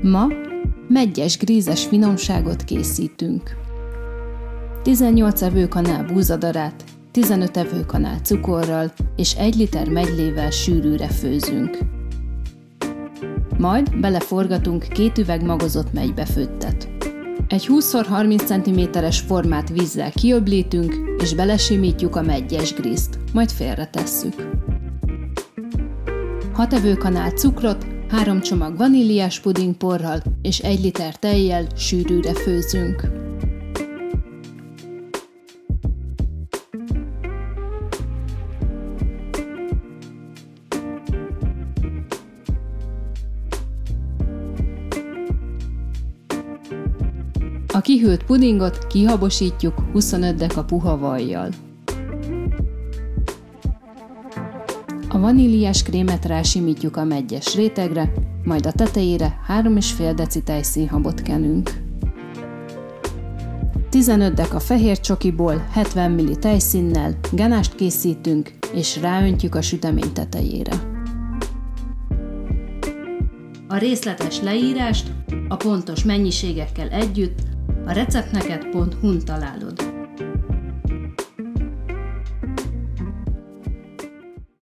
Ma meggyes grízes finomságot készítünk. 18 evőkanál búzadarát, 15 evőkanál cukorral és 1 liter megylével sűrűre főzünk. Majd beleforgatunk 2 üveg magozott megybefőttet. Egy 20x30 cm-es formát vízzel kiöblítünk, és belesimítjuk a meggyes grízt, majd félretesszük. 6 evőkanál cukrot, 3 csomag vaníliás pudingporral és 1 liter tejjel sűrűre főzünk. A kihűlt pudingot kihabosítjuk 25 deka puha vajjal. A vaníliás krémet rásimítjuk a meggyes rétegre, majd a tetejére 3,5 deci tejszínhabot kenünk. 15 deka fehér csokiból 70 ml tejszínnel ganást készítünk, és ráöntjük a sütemény tetejére. A részletes leírást a pontos mennyiségekkel együtt a receptneked.hu-n találod.